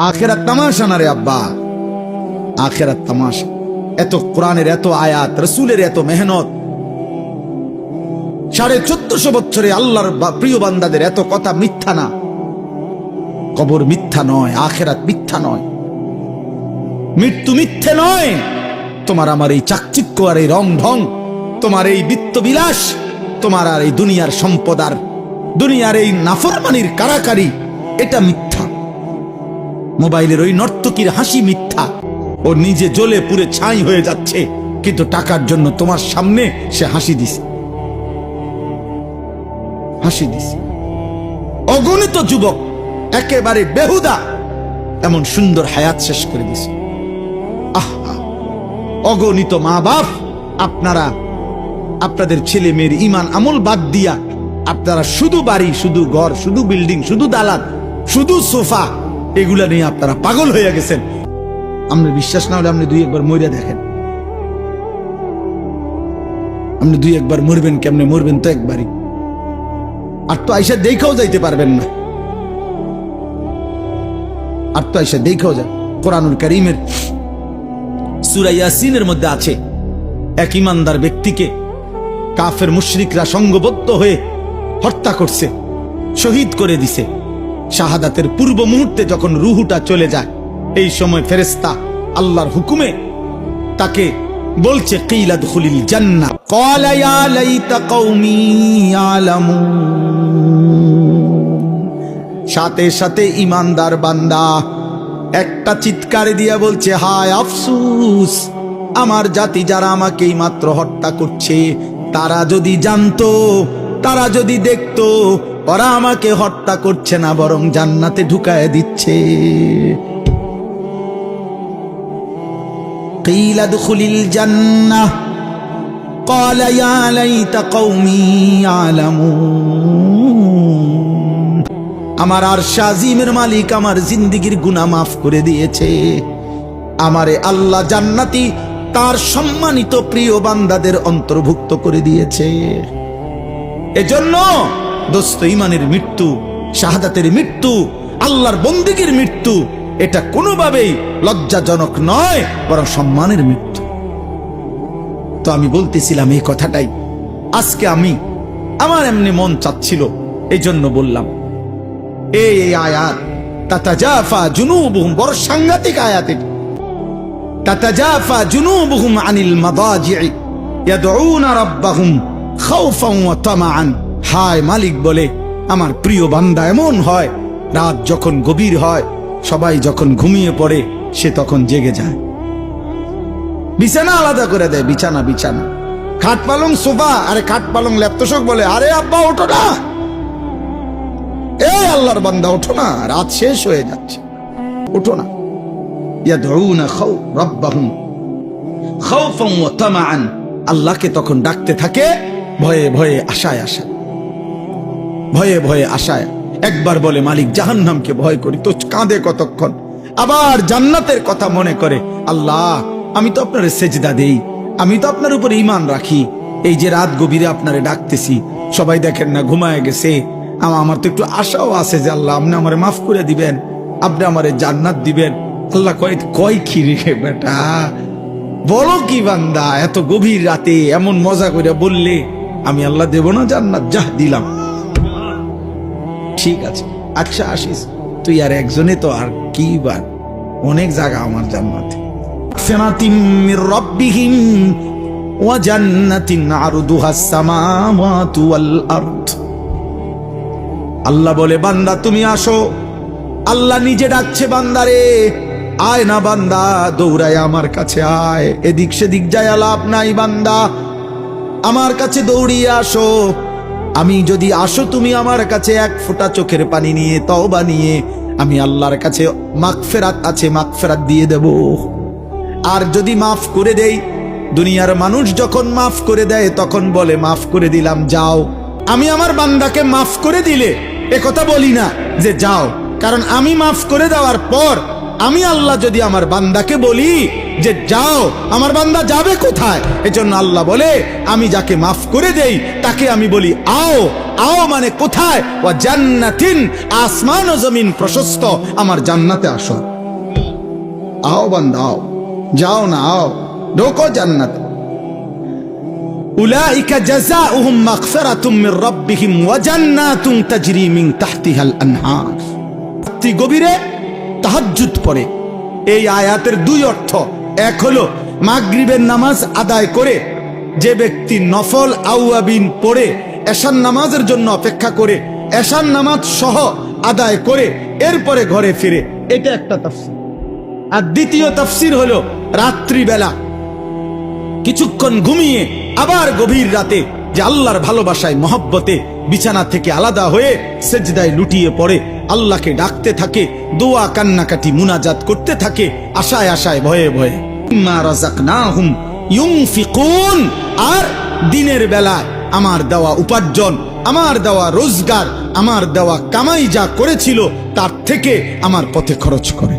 আখেরাত তামাশা না রে আব্বা, আখেরাত তামাশা। এত কোরআনের এত আয়াত, রাসূলের এত মেহনত, 1450 বছরে আল্লাহর প্রিয় বান্দাদের এত কথা মিথ্যা না। কবর মিথ্যা নয়, আখেরাত মিথ্যা নয়, মৃত্যু মিথ্যে নয়। তোমার আমার এই চাকচিক্য আর এই রং ঢং, তোমার এই বিত্ত বিলাস, তোমার আর এই দুনিয়ার সম্পদ আর দুনিয়ার এই নাফরমানির কারাকারি, এটা মিথ্যা। মোবাইলের ওই নর্তকীর হাসি মিথ্যা। ও নিজে জ্বলে পুড়ে ছাই হয়ে যাচ্ছে, কিন্তু টাকার জন্য তোমার সামনে সে হাসি দিছে, হাসি দিছে। অগণিত যুবক একেবারে বেহুদা এমন সুন্দর হায়াত শেষ করে দিছে। আহা, অগণিত মা বাপ আপনারা আপনাদের ছেলে মেয়ের ইমান আমল বাদ দিয়া আপনারা শুধু বাড়ি, শুধু ঘর, শুধু বিল্ডিং, শুধু দালান, শুধু সোফা, এগুলা নিয়ে আপনারা পাগল হয়ে গেছেন। আপনার বিশ্বাস না হলে আপনি দুই একবার মরে দেখেন। আপনি দুই একবার মরবেন, কেমনে মরবেন তো একবারই, আর তো আইসা দেখাও যাইতে পারবেন না, আর তো আইসা দেখাও যায়। কোরআনুল কারীমের সূরা ইয়াসিনের মধ্যে আছে, এক ইমানদার ব্যক্তিকে কাফের মুশরিকরা সংঘবদ্ধ হয়ে হত্যা করছে, শহীদ করে দিছে। শাহাদাতের পূর্ব মুহূর্তে যখন রুহুটা চলে যায়, এই সময় ফেরেশতা আল্লাহর হুকুমে তাকে বলছে, কিলা দুখুলিল জান্নাহ, ক্বালা ইয়া লাইতা কওমি ইয়ালামুন। সাথে সাথে ইমানদার বান্দা একটা চিৎকার দিয়া বলছে, হায় আফসোস, আমার জাতি যারা আমাকে মাত্র হত্যা করছে, তারা যদি জানতো, তারা যদি দেখতো, ওরা আমাকে হত্যা করছে না, বরং জান্নাতে ঢুকায় দিচ্ছে। কিলা দুখুলিল জান্নাহ ক্বালা ইয়া লাইতা কওমি ইয়ালামুন। আমার আরশ আজিমের মালিক আমার জিন্দেগীর গুনাহ মাফ করে দিয়েছে, আমারে আল্লাহ জান্নাতি তার সম্মানিত প্রিয় বান্দাদের অন্তর্ভুক্ত করে দিয়েছে। এজন্য দোস্ত, ইমানের মৃত্যু, শাহাদাতের মৃত্যু, আল্লাহর বন্দেগীর মৃত্যু, এটা কোনোভাবেই লজ্জাজনক নয়, বরং সম্মানের মৃত্যু। তো আমি বলতেছিলাম এই কথাটাই আজকে, আমার এমনি মন চাচ্ছিল, এই জন্য বললাম। এই আয়াত তাতাজাফা জুনুবুহুম, বড় সাংঘাতিক আয়াত। তাতাজাফা জুনুবুহুম আনিল মাদাজি'i ইয়াদউনা রাব্বাহুম খাওফান ওয়া তামাআন। হায়, মালিক বলে আমার প্রিয় বান্দা এমন হয়, রাত যখন গভীর হয়, সবাই যখন ঘুমিয়ে পড়ে, সে তখন জেগে যায়। বিছানা আলাদা করে দেয়, বিছানা বিছানা, খাট পালং সোফা। আরে খাট পালং ল্যাপতোষক বলে, আরে আব্বা ওঠো না, এই আল্লাহর বান্দা ওঠো না, রাত শেষ হয়ে যাচ্ছে, ওঠো না। ইয়াদউনা রাব্বাহুম খাওফান ওয়া তামাআন, আল্লাহকে তখন ডাকতে থাকে ভয়ে ভয়ে, আশায় আশায়, ভয়ে ভয়ে আশায়। একবার বলে মালিক জাহান্নামকে ভয় করি, তো কাঁদে কতক্ষণ, আবার জান্নাতের কথা মনে করে, আল্লাহ আমি তো আপনার সেজদা দেই, আমি তো আপনার উপর ঈমান রাখি, এই যে রাত গভীরে আপনারে ডাকতেছি, সবাই দেখেন না ঘুমায় গেছে, আমার তো একটু আশাও আছে যে আল্লাহ আপনি আমারে মাফ করে দিবেন, আপনি আমারে জান্নাত দিবেন। আল্লাহ কয় কি রে বেটা, বলো কি বান্দা, এত গভীর রাতে এমন মজা করে বললে আমি আল্লাহ দেব না জান্নাত? যা দিলাম, ঠিক আছে, আচ্ছা আসিস তুই, আর একজনে তো আর কি, বার অনেক জায়গা আমার জান্নাতে। ফিরাতিম মির রাব্বিহিম ওয়া জান্নাতিন আরদুহাস সামাওয়াতু ওয়াল আরদ। আল্লাহ বলে, বান্দা তুমি আসো। আল্লাহ নিজে ডাকছে বান্দারে, আয় না বান্দা, দৌড়ায় আমার কাছে আয়, এদিক সেদিক যায় লাভ নাই বান্দা, আমার কাছে দৌড়িয়ে আসো। আমি যদি আসো তুমি আমার কাছে এক ফোঁটা চোখের পানি নিয়ে, তওবা নিয়ে, আমি আল্লাহর কাছে মাগফিরাত আছে, মাগফিরাত দিয়ে দেব। আর যদি মাফ করে দেই, দুনিয়ার মানুষ যখন মাফ করে দেয় তখন বলে মাফ করে দিলাম যাও। আমি আমার বান্দাকে মাফ করে দিলে এ কথা বলি না যে যাও, কারণ আমি মাফ করে দেওয়ার পর আমি আল্লাহ যদি আমার বান্দাকে বলি যে যাও, আমার বান্দা যাবে কোথায়? এজন্য আল্লাহ বলে আমি যাকে মাফ করে দেই তাকে আমি বলি আও। আও মানে কোথায়? ওয়া জান্নাতিন, আসমান ও জমিন প্রশস্ত, আমার জান্নাতে আসো। आओ बंदा आओ, जाओ ना आओ, ढोको जन्नत। उलाइका जज़ाउहुम मग़फ़िरतुम मिन रब्बिहिम व जन्नातुन तजरी मिन ताहतिहाल अनहार। রাত্রি গভীরে তাহাজ্জুদ পড়ে। এই আয়াতের দুই অর্থ। এক হলো মাগরিবের নামাজ আদায় করে যে ব্যক্তি নফল আওয়াবিন পড়ে এশার নামাজের জন্য অপেক্ষা করে এশার নামাজ সহ আদায় করে এরপরে ঘরে ফিরে, এটা একটা তাফসীর। আর দ্বিতীয় তাফসীর হলো রাত্রিবেলা কিছুক্ষণ ঘুমিয়ে আবার গভীর রাতে যে আল্লাহর ভালোবাসায় মহব্বতে বিছানা থেকে আলাদা হয়ে সেজদায় লুটিয়ে পড়ে, আল্লাহকে ডাকতে থাকে, দোয়া কান্নাকাটি মুনাজাত করতে থাকে, আশায় আশায় ভয়ে ভয়ে। মিম্মা রাযাকনাহুম ইউনফিকুন। আর দিনের বেলায় আমার দেওয়া উপার্জন, আমার দেওয়া রোজগার, আমার দেওয়া কামাই যা করেছিল তার থেকে আমার পথে খরচ করে।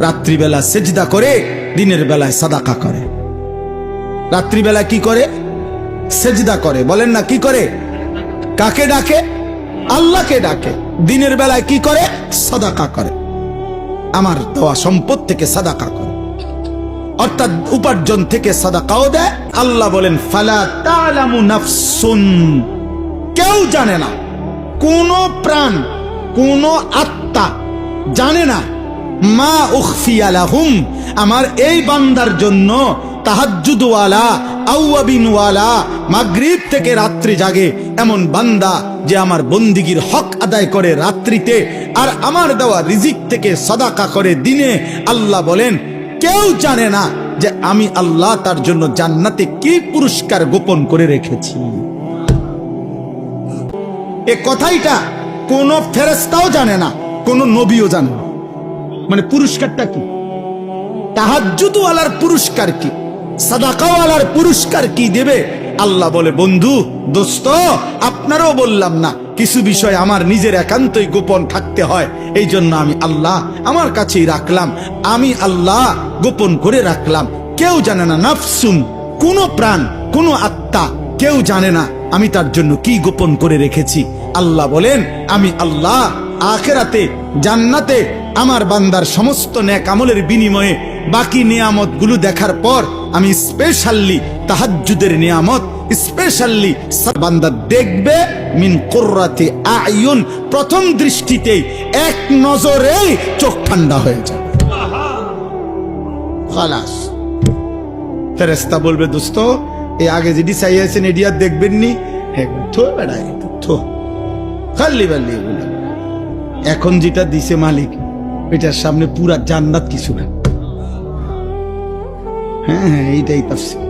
রাত্রিবেলা সেজদা করে, দিনের বেলায় সাদাকা করে। রাত্রিবেলা কি করে? সেজদা করে। বলেন না কি করে? কাকে ডাকে? আল্লাহকে ডাকে। দিনের বেলায় কি করে? সাদাকা করে, আমার দেওয়া সম্পদ থেকে সাদাকা করে, অর্থাৎ উপার্জন থেকে সাদাকাও দেয়। আল্লাহ বলেন ফালা তা'লামু নাফসুন, কেউ জানে না, কোন প্রাণ, কোন আত্মা জানে না, মা উখফিয়া লাহুম, আমার এই বান্দার জন্য তাহাজ্জুদওয়ালা আওয়াবিনওয়ালা মাগরিব থেকে রাত্রি জাগে এমন বান্দা যে আমার বন্দিগির হক আদায় করে রাত্রিতে আর আমার দেওয়া রিজিক থেকে সাদাকা করে দিনে। আল্লাহ বলেন কেউ জানে না যে আমি আল্লাহ তার জন্য জান্নাতে কি পুরস্কার গোপন করে রেখেছি। এ কথাইটা কোন ফেরেশতাও জানে না, কোন নবীও জানে না। মানে পুরস্কারটা কি? তাহাজ্জুদওয়ালার পুরস্কার কি, সাদাকাওয়ালার পুরস্কার কি দেবে? আল্লাহ বলে বন্ধু, দোস্ত, আপনারও বললাম না, কিছু বিষয় আমার নিজের একান্তই গোপন থাকতে হয়, এই জন্য আমি আল্লাহ আমার কাছেই রাখলাম, আমি আল্লাহ গোপন করে রাখলাম। কেউ জানে না, নাফসুন, কোন প্রাণ, কোন আত্মা, কেউ জানে না আমি তার জন্য কি গোপন করে রেখেছি। আল্লাহ বলেন আমি আল্লাহ আখিরাতে জান্নাতে আমার বান্দার সমস্ত নেক আমলের বিনিময়ে বাকি নিয়ামত গুলো দেখার পর আমি স্পেশালি তাহাজ্জুদের নিয়ামত স্পেশালি বান্দা দেখবে মিন কুররাতি আয়ুন, প্রথম দৃষ্টিতেই এক নজরেই চোখ ঠান্ডা হয়ে যাবে। খালাস। ফেরেশতা বলবে দোস্ত, এই আগে যেটি চাইয়াছেন এটি আর দেখবেন নি, থো বেড়ায় থো খাল্লি বাল্লি, এখন যেটা দিছে মালিক এটার সামনে পুরা জান্নাত কিছু না। হ্যাঁ হ্যাঁ, এইটাই তাফসীর।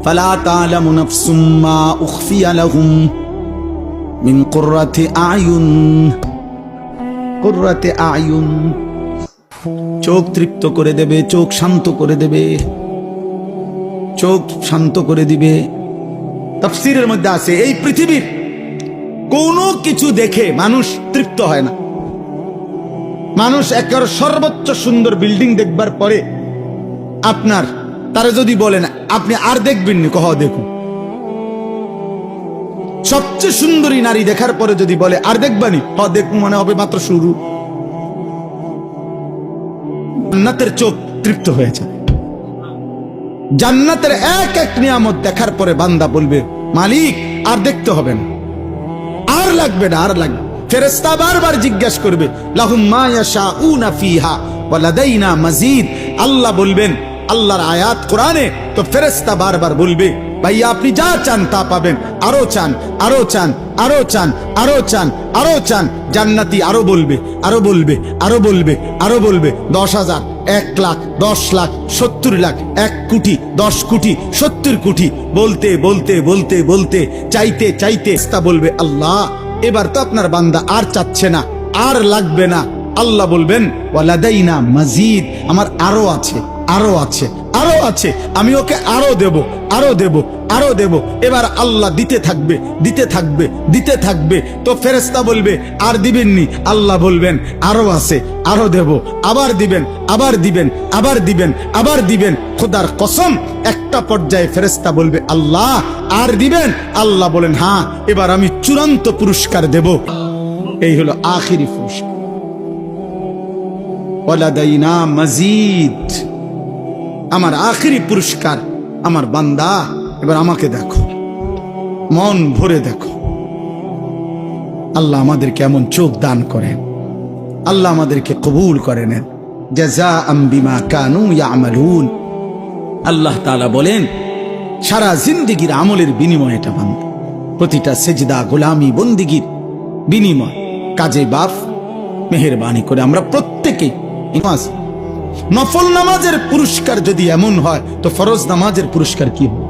ফালা তা'লামু নাফসুম মা উখফিয়া লাহুম মিন কুররাতি আয়ুন। কুররাতি আয়ুন, চোখ তৃপ্ত করে দেবে, চোখ শান্ত করে দেবে, চোখ শান্ত করে দিবে। তাফসীরের মধ্যে আছে এই পৃথিবীর কোনো কিছু দেখে মানুষ তৃপ্ত হয় না। মানুষ একেবারে সর্বোচ্চ সুন্দর বিল্ডিং দেখবার পরে আপনার তারা যদি বলেন আপনি আর দেখবেন নি, কহ দেখুন। সবচেয়ে সুন্দরী নারী দেখার পরে যদি বলে আর দেখবানি, হ দেখুন, মনে হবে মাত্র শুরু। জান্নাতের চোখ তৃপ্ত হয়েছে। জান্নাতের এক এক নিয়ামত দেখার পরে বান্দা বলবে মালিক আর দেখতে হবে না, আর লাগবে না, আর লাগবে। ফেরেশতা বারবার জিজ্ঞাসা করবে লাহুম মা ইয়াশাউনা ফিহা ওয়া লাদাইনা মাজিদ। আল্লাহ বলবেন, আল্লাহর আয়াত কোরআনে, তো ফেরেশতা বারবার বলবে ভাইয়া আপনি যা চান তা পাবেন, আরো চান, আরো চান, আরো চান, আরো চান, আরো চান। জান্নাতি আরো বলবে, আরো বলবে, আরো বলবে, আরো বলবে। 10,000, 1 লাখ, 10 লাখ, 70 লাখ, 1 কোটি, 10 কোটি, 70 কোটি, বলতে বলতে বলতে বলতে চাইতে চাইতে তা বলবে আল্লাহ এবার তো আপনার বান্দা আর চাচ্ছে না, আর লাগবে না। আল্লাহ বলবেন ওয়ালাদাইনা মাজিদ, আমার আরো আছে, আরো আছে, আরো আছে, আমি ওকে আরো দেব, আরো দেব, আরো দেব। এবার আল্লাহ দিতে থাকবে, দিতে থাকবে, দিতে থাকবে। তো ফেরেশতা বলবে আর দিবেননি, আল্লাহ বলবেন আরো আছে, আরো দেব, আবার দিবেন, আবার দিবেন, আবার দিবেন, আবার দিবেন। খোদার কসম একটা পর্যায়ে ফেরেশতা বলবে আল্লাহ আর দিবেন? আল্লাহ বলেন হ্যাঁ, এবার আমি চূড়ান্ত পুরস্কার দেব। এই হলো আখিরি পুরস্কার। ওয়ালাদাইনা মাজিদ। আমার আখেরি পুরস্কার, আমার বান্দা এবার আমাকে দেখো, মন ভরে দেখো। আল্লাহ আমাদেরকে এমন চোখ দান করেন, আল্লাহ আমাদেরকে কবুল করে নেন। জাযাআম বিমা কানু ইয়ামালুন। আল্লাহ তাআলা বলেন সারা জিন্দেগির আমলের বিনিময় এটা বান্দা, প্রতিটা সেজদা, গোলামি, বন্দিগির বিনিময়। কাজে বাপ মেহেরবানি করে আমরা প্রত্যেকে নামাজ, নফল নামাজের পুরস্কার যদি এমন হয় তো ফরজ নামাজের পুরস্কার কি হবে?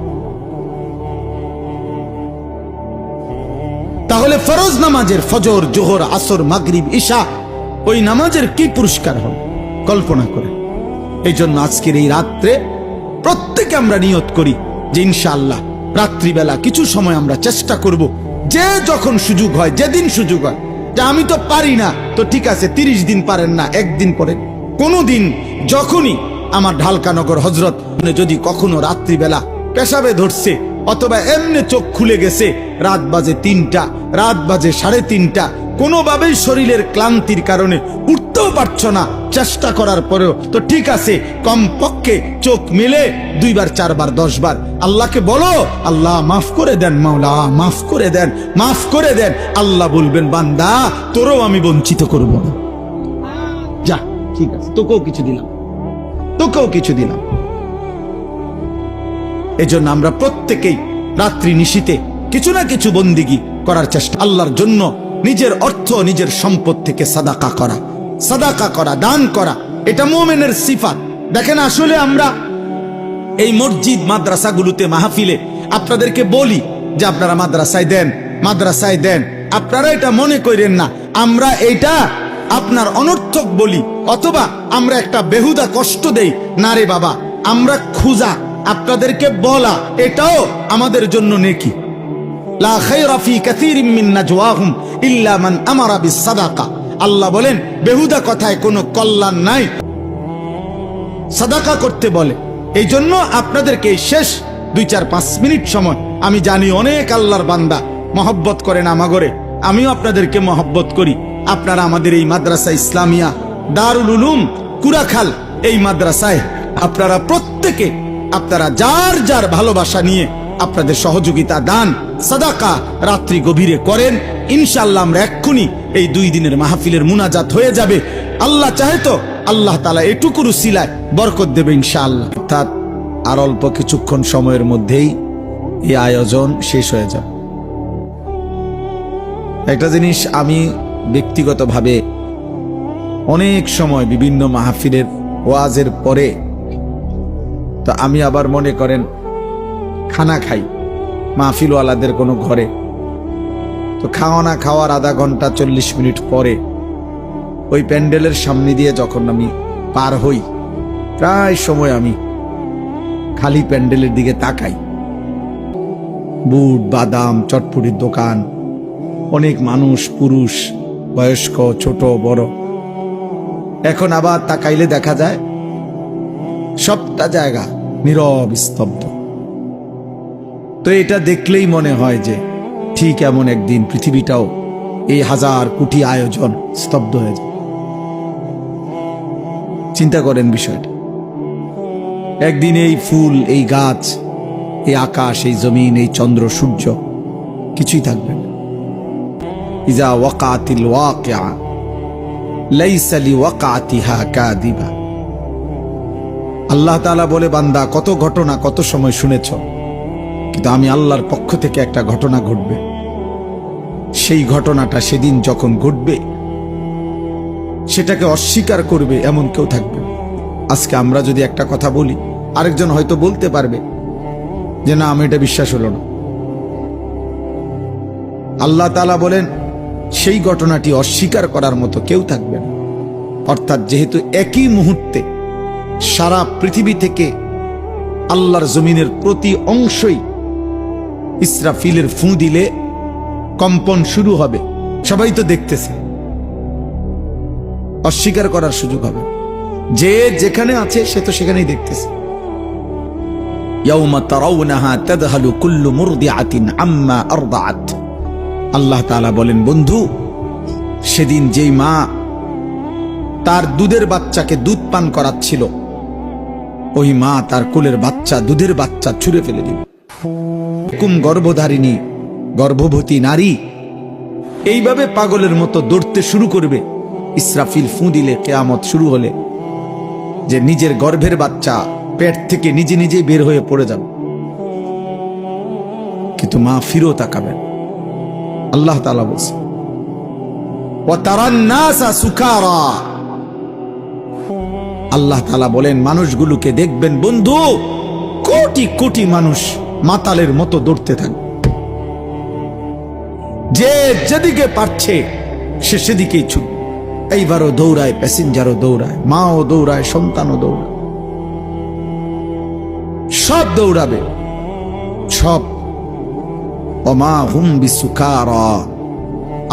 তাহলে ফরজ নামাজের ফজর, জোহর, আসর, মাগরিব, ইশা, ওই নামাজের কি পুরস্কার হবে কল্পনা করে। এই জন্য আজকের এই রাত্রে প্রত্যেকে আমরা নিয়ত করি যে ইনশাআল্লাহ রাত্রিবেলা কিছু সময় আমরা চেষ্টা করব, যে যখন সুযোগ হয়, যেদিন সুযোগ হয়, যে আমি তো পারি না, তো ঠিক আছে 30 দিন পারেন না, একদিন পরে কোনো দিন যখনই আমার ঢালকানগর হজরত যদি কখনো রাত্রিবেলা পেশাবে ধরছে অথবা এমনি চোখ খুলে গেছে, রাত বাজে 3টা, রাত বাজে 3:30, কোনোভাবেই শরীরের ক্লান্তির কারণে উঠতেও পারছ না, চেষ্টা করার পরেও তো ঠিক আছে, কমপক্ষে চোখ মিলে 2 বার 4 বার 10 বার আল্লাহকে বলো, আল্লাহ মাফ করে দেন, মাওলা মাফ করে দেন, মাফ করে দেন। আল্লাহ বলবেন বান্দা তোরও আমি বঞ্চিত করব না, যা ঠিক আছে, তোকেও কিছু দিলাম, তোকেও কিছু দিলাম। এজন্য আমরা প্রত্যেকেই রাত্রি নিশীতে কিছু না কিছু বন্দিগি করার চেষ্টা, আল্লাহর জন্য নিজের অর্থ, নিজের সম্পদ থেকে সাদাকা করা, সাদাকা করা, দান করা, এটা মুমিনের সিফাত। দেখেন আসলে আমরা এই মসজিদ মাদ্রাসাগুলোতে মাহফিলে আপনাদেরকে বলি যে আপনারা মাদ্রাসায় দেন, মাদ্রাসায় দেন। আপনারা এটা মনে করেন না আমরা এটা আপনার অনর্থক বলি অথবা আমরা একটা বেহুদা কষ্ট দেই, না রে বাবা, আমরা খুঁজা আপনাদেরকে বলা এটাও আমাদের জন্য নেকি। লা খায়রা ফি কাসীরিন মিন নাজওয়াহুম ইল্লা মান আমারা বিসসাদাকা। আল্লাহ বলেন বেহুদা কথায় কোনো কল্যাণ নাই, সাদাকা করতে বলে। এই জন্য আপনাদেরকে শেষ 2-4-5 মিনিট সময়, আমি জানি অনেক আল্লাহর বান্দা মহব্বত করেন আমাগরে, আমিও আপনাদেরকে মহব্বত করি। আপনারা আমাদের এই মাদ্রাসা ইসলামিয়া দারুল উলুম কুরাখাল এই মাদ্রাসায় আপনারা প্রত্যেকে আপনারা যার যার ভালোবাসা নিয়ে আপনাদের সহযোগিতা, দান, সাদাকা রাত্রি গভীরে করেন। ইনশাআল্লাহ আমরা এক্ষুনি এই 2 দিনের মাহফিলের মুনাজাত হয়ে যাবে। আল্লাহ চাহে তো আল্লাহ তাআলা এটুকু উসিলায় বরকত দেবে ইনশাআল্লাহ। অর্থাৎ আর অল্প কিছুক্ষণ সময়ের মধ্যেই এই আয়োজন শেষ হয়ে যাবে। একটা জিনিস আমি ব্যক্তিগতভাবে অনেক সময় বিভিন্ন মাহফিলের ওয়াজের পরে তো আমি আবার মনে করেন খানা খাই মাহফিলওয়ালাদের কোনো ঘরে, তো খাওয়া খাওয়ার আধা ঘন্টা 40 মিনিট পরে ওই প্যান্ডেলের সামনে দিয়ে যখন আমি পার হই, প্রায় সময় আমি খালি প্যান্ডেলের দিকে তাকাই। বুট, বাদাম, চটপটির দোকান, অনেক মানুষ, পুরুষ, বয়স্ক, ছোট বড়। এখন আবার তাকাইলে দেখা যায় সবটা জায়গা নীরব, স্তব্ধ। তো এটা দেখলেই মনে হয় যে ঠিক এমন একদিন পৃথিবীটাও এই 1000 কোটি আয়োজন স্তব্ধ হয়ে যায়। চিন্তা করেন বিষয়টা। একদিন এই ফুল, এই গাছ, এই আকাশ, এই জমিন, এই চন্দ্র, সূর্য কিছুই থাকবে না। ইজা ওয়াকাতিল ওয়াকিআ লাইসা লিওয়াকাতিহা কাযিবা। আল্লাহ তাআলা বলে বান্দা কত ঘটনা, কত সময় শুনেছ, কিন্তু আমি আল্লাহর পক্ষ থেকে একটা ঘটনা ঘটবে, সেই ঘটনাটা সেদিন যখন ঘটবে সেটাকে অস্বীকার করবে এমন কেউ থাকবে। আজকে আমরা যদি একটা কথা বলি, আরেকজন হয়তো বলতে পারবে যে না, আমি এটা বিশ্বাস হলো না। আল্লাহ তাআলা বলেন সেই ঘটনাটি অস্বীকার করার মতো কেউ থাকবে না। অর্থাৎ যেহেতু একই মুহূর্তে সারা পৃথিবী থেকে আল্লাহর জমিনের প্রতি অংশই ইসরাফিলের ফু দিলে কম্পন শুরু হবে, সবাই তো দেখতেছে, অস্বীকার করার সুযোগ হবে। যে যেখানে আছে সে তো সেখানেই দেখতেছে। ইয়াউমা তারাউনাহা তাদহালু কুল্লু মুরদিআতিন আম্মা আরদাআত। আল্লাহ তাআলা বলেন বন্ধু, সেদিন যেই মা তার দুধের বাচ্চাকে দুধ পান করাচ্ছিল, ওই মা তার কোলের বাচ্চা, দুধের বাচ্চা ছুঁড়ে ফেলে দিল। গর্ভধারিণী গর্ভবতী নারী এইভাবে পাগলের মতো দৌড়তে শুরু করবে। ইসরাফিল ফু দিলে, কিয়ামত শুরু হলে, যে নিজের গর্ভের বাচ্চা পেট থেকে নিজে নিজেই বের হয়ে পড়ে যাবে, কিন্তু মা ফিরো তাকাবেন। আল্লাহ তাআলা বলছে, ওয়া তারান নাসা সুকারা, আল্লাহ তাআলা বলেন মানুষগুলোকে দেখবেন বন্ধু, কোটি কোটি মানুষ মাতালের মতো দৌড়তে থাকবে, যে যেদিকে পারছে সে সেদিকেই ছুটবে। এইবারও দৌড়ায়, প্যাসেঞ্জারও দৌড়ায়, মাও দৌড়ায়, সন্তানও দৌড়ায়, সব দৌড়াবে, সব। ওমা হুম বিসুকারা,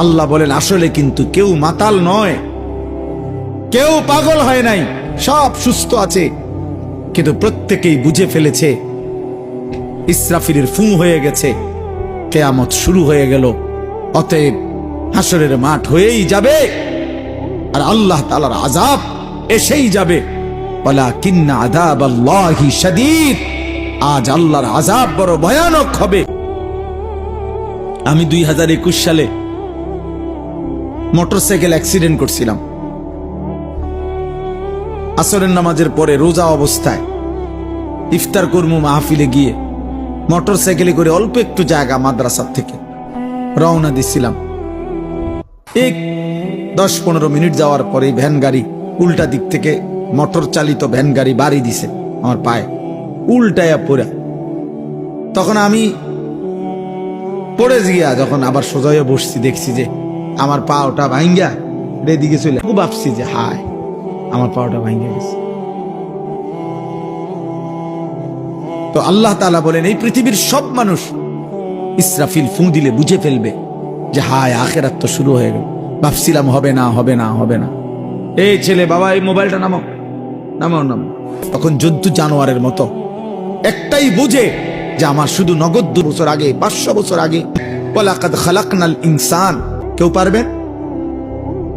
আল্লাহ বলেন আসলে কিন্তু কেউ মাতাল নয়, কেউ পাগল হয় নাই, সব সুস্থ আছে, কিন্তু প্রত্যেকেই বুঝে ফেলেছে ইসরাফিলের ফু হয়ে গেছে, কিয়ামত শুরু হয়ে গেল। অতএব হাসরের মাঠ হয়েই যাবে, আর আল্লাহ তাআলার আযাব এসেই যাবে। ওয়ালাকিন্না আযাবাল্লাহি শাদীদ, আজ আল্লাহর আযাব বড় ভয়ানক হবে। আমি 2021 সালে মোটরসাইকেল অ্যাক্সিডেন্ট করছিলাম। আসরের নামাজের পরে রোজা অবস্থায় ইফতার কর্ম মাহফিলে গিয়ে মোটরসাইকেলে করে অল্প একটু জায়গা মাদ্রাসার থেকে রওনা দিছিলাম। এক 10-15 মিনিট যাওয়ার পরে ভ্যান গাড়ি উল্টা দিক থেকে, মোটর চালিত ভ্যান গাড়ি বাড়ি দিছে আমার পায়ে, উল্টায়া পড়া। তখন আমি পড়ে গিয়া যখন আবার সোজা হয়ে বসছি, দেখছি যে আমার পা ওটা ভাঙ্গা এদিকে চলে, খুব ভাবছি যে হায় আমার পা ওটা ভাঙ্গা গেছে। তো আল্লাহ তাআলা বলেন এই পৃথিবীর সব মানুষ ইসরাফিল ফু দিলে বুঝে ফেলবে যে হায় আখিরাত তো শুরু হয়ে গেল। ভাবছিলাম হবে না, হবে না, হবে না। এই ছেলে, বাবা এই মোবাইলটা নামাও, নামাও, নামাও। তখন জন্তু জানোয়ারের মতো একটাই বুঝে যে আমার শুধু নগদ 2 বছর আগে, 500 বছর আগে, ওয়ালাকাদ খালাকনাল ইনসান, কেউ পারবেন?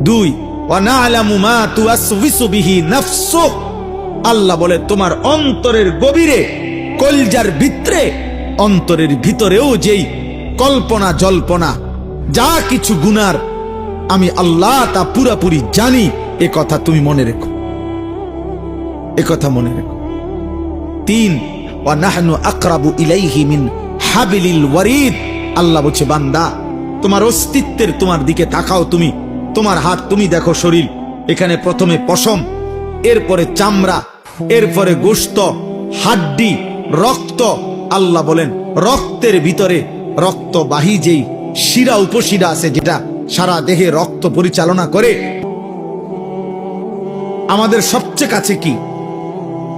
2, ওয়া না'লামু মা তুওয়াসওয়িসু বিহি নাফসু, আল্লাহ বলে তোমার অন্তরের গভীরে, কলজার ভিতরে, অন্তরের ভিতরেও যেই কল্পনা জল্পনা যা কিছু গুনার, আমি আল্লাহ তা পুরাপুরি জানি। এ কথা তুমি মনে রেখো, এ কথা মনে রেখো। 3, ওয়া নাহনু আকরাবু ইলাইহি মিন হাবিলিল ওয়ারিদ, আল্লাহ বলছে বান্দা তোমার অস্তিত্বের, তোমার দিকে তাকাও, তুমি তোমার হাত, তুমি দেখো শরীর, এখানে প্রথমে পশম, এরপরে চামড়া, এরপরে গোশত, হাড্ডি, রক্ত। আল্লাহ বলেন রক্তের ভিতরে রক্তবাহী যেই শিরা উপশিরা আছে, যেটা সারা দেহে রক্ত পরিচালনা করে। আমাদের সবচেয়ে কাছে কি?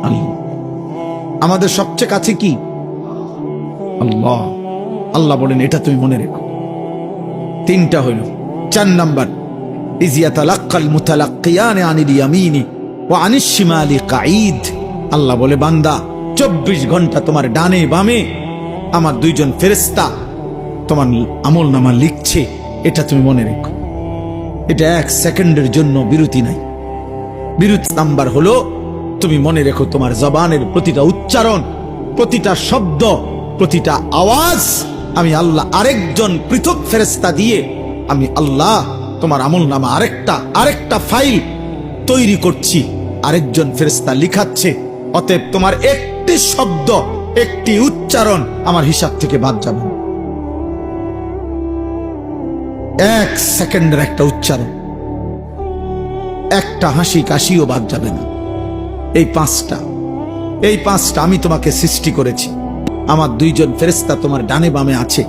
আল্লাহ। আমাদের সবচেয়ে কাছে কি? আল্লাহ। আল্লাহ বলেন এটা তুমি মনে রেখো। 3টা হইল। 4 নাম্বার, ইয ইয়াতালাক্কাল মুতালাক্কিয়ান আনিল ইয়ামিনি ওয়া আনিশ শিমালি কাঈদ, আল্লাহ বলে বান্দা 24 ঘন্টা তোমার ডানে বামে আমার 2 জন ফেরেশতা তোমার আমল নামা লিখছে, এটা তুমি মনে রেখো। এটা 1 সেকেন্ডের জন্য বিরতি নাই। বিরতি নাম্বার হলো তুমি মনে রেখো তোমার জবানের প্রতিটা উচ্চারণ, প্রতিটা শব্দ, প্রতিটা আওয়াজ আমি আল্লাহ আরেকজন পৃথক ফেরেশতা দিয়ে, আমি আল্লাহ তোমার আমল নামা আরেকটা ফাইল তৈরি করছি, আরেকজন ফেরেশতা লিখাচ্ছে। অতএব তোমার একটি শব্দ, একটি উচ্চারণ আমার হিসাব থেকে বাদ যাবে না। 1 সেকেন্ডের একটা উচ্চারণ, একটা হাসি কাশিও বাদ যাবে না। এই 5টা আমি তোমাকে সৃষ্টি করেছি। আমার 2 জন ফেরেশতা তোমার ডানে বামে আছে,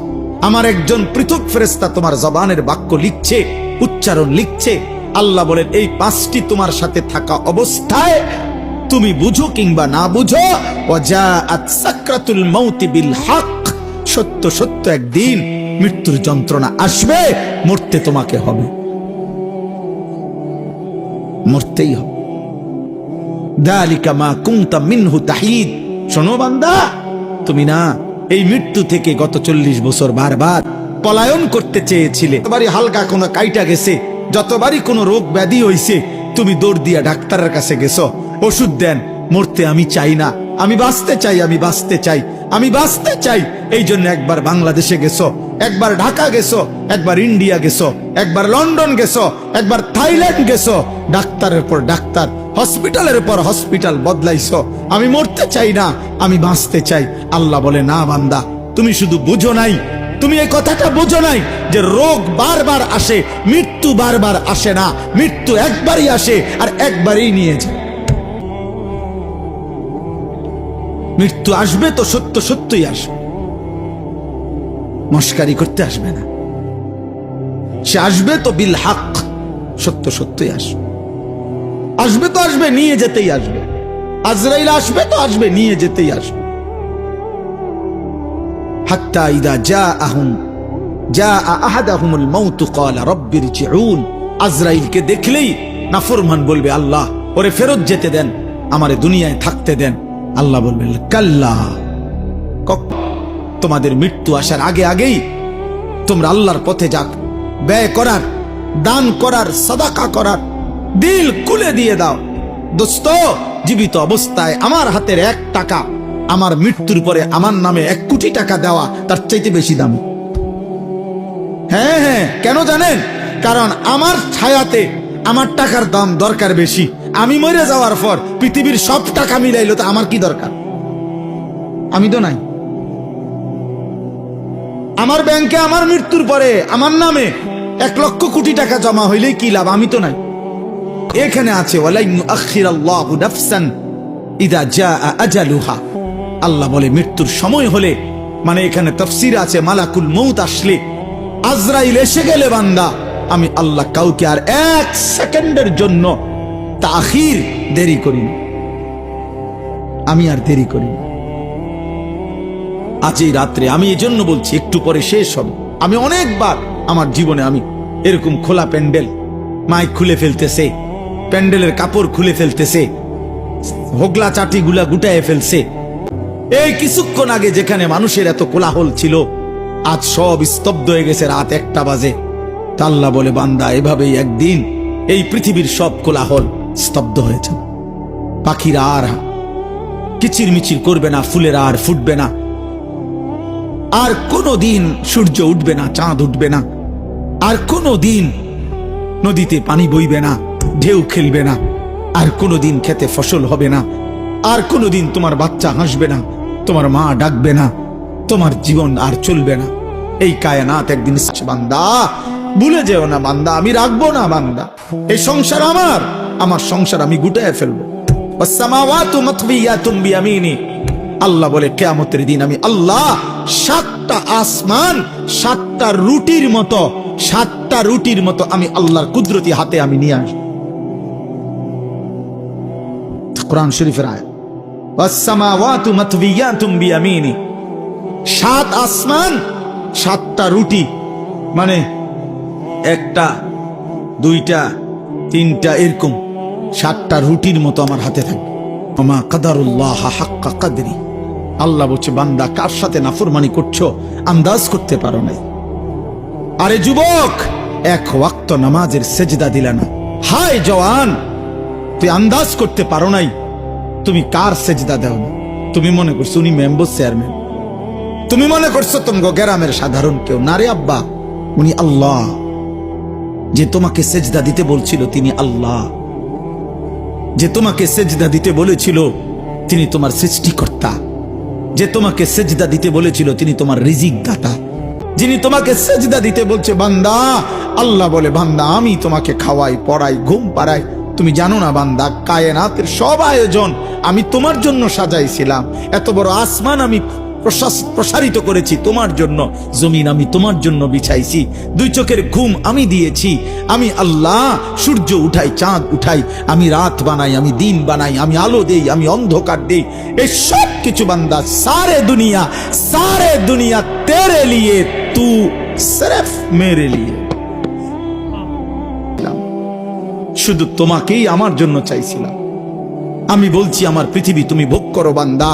আমার একজন পৃথক ফেরেশতা তোমার জবানের বাক্য লিখছে, উচ্চারণ লিখছে। আল্লাহ বলেন এই 5টি তোমার সাথে থাকা অবস্থায় তুমি বুঝো কিংবা না বুঝো, ওয়াজাআত সাকরাতুল মাউতি বিল হক, সত্য সত্য একদিন মৃত্যুর যন্ত্রণা আসবে, মরতে তোমাকে হবে, মরতেই হবে। যালিকা মা কুনতা মিনহু তাহিদ, শোনো বান্দা, তুমি না এই মৃত্যু থেকে গত 40 বছর বারবার পলায়ন করতে চেয়েছিলে। যতবারই হালকা কোনো কাইটা গেছে, যতবারই কোনো রোগ ব্যাধি হইছে, তুমি দৌড় দিয়া ডাক্তারের কাছে গেছো, ওষুধ দেন, মরতে আমি চাই না, আমি বাঁচতে চাই, আমি বাঁচতে চাই, আমি বাঁচতে চাই। এই জন্য একবার বাংলাদেশে গেছো, একবার ঢাকা গেছো, একবার ইন্ডিয়া গেছো, একবার লন্ডন গেছো, একবার থাইল্যান্ড গেছো, ডাক্তারের পর ডাক্তার, হসপিটালের পর হসপিটাল বদলাইছো। আমি মরতে চাই না, আমি বাঁচতে চাই। আল্লাহ বলে, না বান্দা, তুমি শুধু বুঝো নাই, তুমি এই কথাটা বুঝো নাই যে রোগ বারবার আসে, মৃত্যু বারবার আসে না। মৃত্যু একবারই আসে আর একবারই নিয়ে যায়। মৃত্যু আসবে তো সত্য সত্যই আসবে, মস্কারি করতে আসবে না। সে আসবে তো বিল হক, সত্য সত্যই আসবে। আসবে তো আসবে, নিয়ে যেতেই আসবে। আজরাইল আসবে তো আসবে, নিয়ে যেতেই আসবে। হাত্তা ইদা জা আহাদাহুমুল মাউত ক্বালা রাব্বি ইরজিউন। আজরাইলকে দেখলেই নাফরমান বলবে, আল্লাহ ওরে ফেরত যেতে দেন, আমারে দুনিয়ায় থাকতে দেন। আল্লাহ বলবেন, কাল্লা, তোমাদের মৃত্যু আসার আগে আগেই তোমরা আল্লাহর পথে যাক, ব্যয় করার, দান করার, সাদাকা করার, দিল খুলে দিয়ে দাও। দোস্ত, জীবিত অবস্থায় আমার হাতের 1 টাকা, আমার মৃত্যুর পরে আমার নামে 1 কোটি টাকা দেওয়া তার চাইতে বেশি দাম। হ্যাঁ হ্যাঁ, কেন জানেন? কারণ আমার ছায়াতে আমার টাকার দাম দরকার বেশি। আমি মরে যাওয়ার পর পৃথিবীর সব টাকা মিলাইলো তো আমার কি দরকার? আমি তো নাই। আমার ব্যাংকে আমার মৃত্যুর পরে আমার নামে 1 লক্ষ কোটি টাকা জমা হইলেই কি লাভ? আমি তো নাই। এখানে আছে ওয়ালাই ইউআখিরাল্লাহু নাফসান ইযা জাআ আজালুহা। আল্লাহ বলে, মৃত্যুর সময় হলে, মানে এখানে তাফসীর আছে মালাকুল মউত আসলে, আজরাইল এসে গেলে বান্দা, আমি আল্লাহ কাউকে আর 1 সেকেন্ডের জন্য তাখির, দেরি করি না। আমি আর দেরি করি না। আজ এই রাত্রে আমি এই জন্য বলছি, একটু পরে শেষ হবে। আমি অনেকবার আমার জীবনে আমি এরকম খোলা প্যান্ডেল, মাইক খুলে ফেলতেছে, প্যান্ডেলের কাপড় খুলে ফেলতেছে, হোগলা চাটি গুলা গুটায় ফেলছে। এই কিছুক্ষণ আগে যেখানে মানুষের এত কোলাহল ছিল, আজ সব স্তব্ধ হয়ে গেছে। রাত 1টা বাজে। আল্লাহ বলে, বান্দা, এভাবেই একদিন এই পৃথিবীর সব কোলাহল স্তব্ধ হয়ে যাবে। পাখিরা আর কিচির মিচির করবে না, ফুলেরা আর ফুটবে না, আর কোনো দিন সূর্য উঠবে না, চাঁদ উঠবে না, আর কোনো দিন নদীতে পানি বইবে না, ঢেউ খেলবে না, আর কোনো দিন খেতে ফসল হবে না, আর কোনো দিন তোমার বাচ্চা হাসবে না, তোমার মা ডাকবে না, তোমার জীবন আর চলবে না। এই কায়নাত একদিন, বান্দা ভুলে যেও না বান্দা, আমি রাখবো না বান্দা। এই সংসার আমার, আমার সংসার আমি গুটায় ফেলবো। ওয়াসসামাওয়াতু মাতবিয়াতুম বিয়ামিনি। আল্লাহ বলে, কিয়ামতের দিন আমি আল্লাহ 7টা আসমান 7টা রুটির মতো, 7টা রুটির মতো আমি আল্লাহর কুদরতি হাতে আমি নিয়ে আসবো। কোরআন শরীফের আয়াত, ওয়াসসামাওয়াতু মাতবিয়াতুম বিয়ামিনি। 7 আসমান 7টা রুটি, মানে 1টা 2টা 3টা এরকম 7টা রুটির মতো আমার হাতে থাকবে। ওমা কাদারুল্লাহ হাক্কা কাদরি। আল্লাহ বলছে, বান্দা কার সাথে নাফরমানি করছো আন্দাজ করতে পারো নাই। আরে যুবক, 1 ওয়াক্ত নামাজের সেজদা দিলা না। হায় জওয়ান, তুই আন্দাজ করতে পারো নাই তুমি কার সেজদা দাও না। তুমি মনে করছো উনি মেম্বার চেয়ারম্যান, তুমি মনে করছো তোমাকে গ্রামের সাধারণ কেউ না। রে আব্বা, উনি আল্লাহ। যে তোমাকে সেজদা দিতে বলছিল তিনি আল্লাহ। যে তোমাকে সেজদা দিতে বলেছিল তিনি তোমার সৃষ্টিকর্তা। যে তোমাকে সেজদা দিতে বলেছিল তিনি তোমার রিজিক দাতা। যিনি তোমাকে সেজদা দিতে বলছে বান্দা, আল্লাহ বলে, বান্দা আমি তোমাকে খাওয়াই, পড়াই, ঘুম পাড়াই। তুমি জানো না বান্দা, কায়নাতের সব আয়োজন আমি তোমার জন্য সাজাইছিলাম। এত বড় আসমান আমি প্রসারিত করেছি তোমার জন্য, জমিন আমি তোমার জন্য বিছাইছি, 2 চোখের ঘুম আমি দিয়েছি। আমি আল্লাহ সূর্য উঠাই, চাঁদ উঠাই, আমি রাত বানাই, আমি দিন বানাই, আমি আলো দেই, আমি অন্ধকার দেই। এই সব কিছু বান্দা, সারে দুনিয়া তেরে লিয়ে, তু সির্ফ মেরে লিয়ে। শুধু তোমাকেই আমার জন্য চাইছিলাম। আমি বলছি, আমার পৃথিবী তুমি ভোগ করো বান্দা,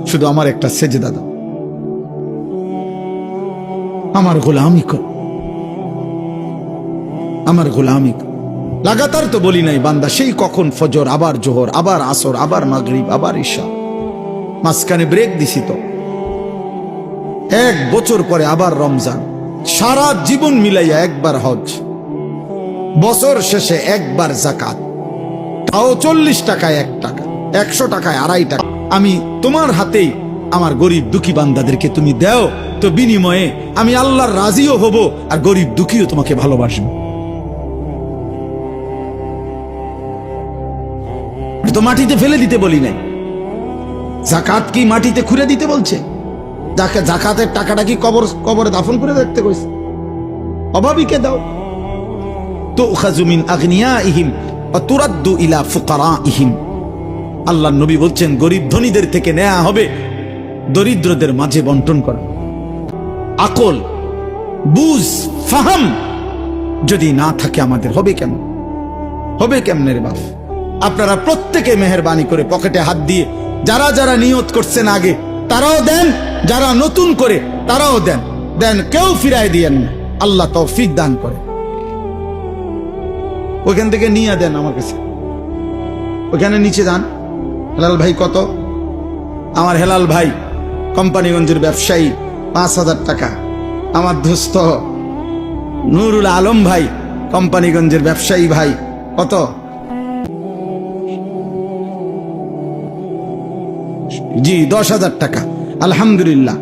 শুধু আমার একটা সেজদা দাও, আমার গোলামি কর, আমার গোলামি কর। লাগাতার তো বলি নাই বান্দা, সেই কখন ফজর, আবার জোহর, আবার আসর, আবার মাগরিব, আবার ঈশা, মাঝখানে ব্রেক দিছি তো। 1 বছর পরে আবার রমজান, সারা জীবন মিলাইয়া একবার হজ, বছর শেষে একবার যাকাত, তাও 40 টাকায় 1 টাকা, 100 টাকায় 2.5 টাকা। আমি তোমার হাতেই আমার গরিব দুঃখী বান্দাদেরকে তুমি দাও, তো বিনিময়ে আমি আল্লাহর রাজিও হব, আর গরিব দুঃখীও তোমাকে ভালোবাসবো। তো মাটিতে ফেলে দিতে বলি নাই। যাকাত কি মাটিতে খুঁড়ে দিতে বলছে? যাকাতের টাকাটা কি কবরে দাফন করে রাখতে কইছে? অভাবীকে দাও। তুখাযু মিন আগনিয়াইহিম ওয়া তুরাদ্দু ইলা ফুকারাইহিম। আল্লাহর নবী বলছেন, গরিব ধনীদের থেকে নেওয়া হবে, দরিদ্রদের মাঝে বন্টন করা। আকল, বুঝ, ফাহাম যদি না থাকে আমাদের, হবে কেমন? হবে কেমনে রে বাপ? আপনারা প্রত্যেকে মেহেরবানি করে পকেটে হাত দিয়ে, যারা যারা নিয়ত করছেন আগে তারাও দেন, যারা নতুন করে তারাও দেন। দেন, কেউ ফিরায় দিয়েন না। আল্লাহ তৌফিক দান করে। ওইখান থেকে নিয়ে দেন আমার কাছে, ওখানে নিচে যান। হেলাল ভাই কত? আমার হেলাল ভাই কোম্পানিগঞ্জের ব্যবসায়ী, 5,000 টাকা। আমার দোস্ত নুরুল আলম ভাই কোম্পানিগঞ্জের ব্যবসায়ী ভাই, কত? জি 10,000 টাকা। আলহামদুলিল্লাহ,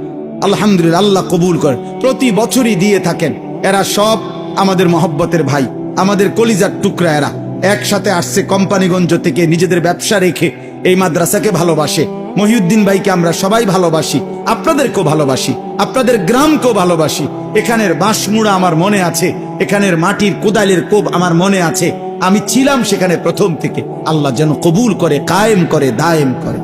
আলহামদুলিল্লাহ, আল্লাহ কবুল করে। প্রতি বছরই দিয়ে থাকেন। এরা সব আমাদের মহব্বতের ভাই, আমাদের কলিজার টুকরা। এরা একসাথে আসছে কোম্পানিগঞ্জ থেকে, নিজেদের ব্যবসা রেখে এই মাদ্রাসাকে ভালোবাসে। মহিউদ্দিন ভাইকে আমরা সবাই ভালোবাসি, আপনাদেরকেও ভালোবাসি, আপনাদের গ্রামকেও ভালোবাসি। এখানের বাঁশমুড়া আমার মনে আছে, এখানের মাটির কোদালের কোপ আমার মনে আছে। আমি ছিলাম সেখানে প্রথম থেকে। আল্লাহ যেন কবুল করে, কায়েম করে, দায়েম করে।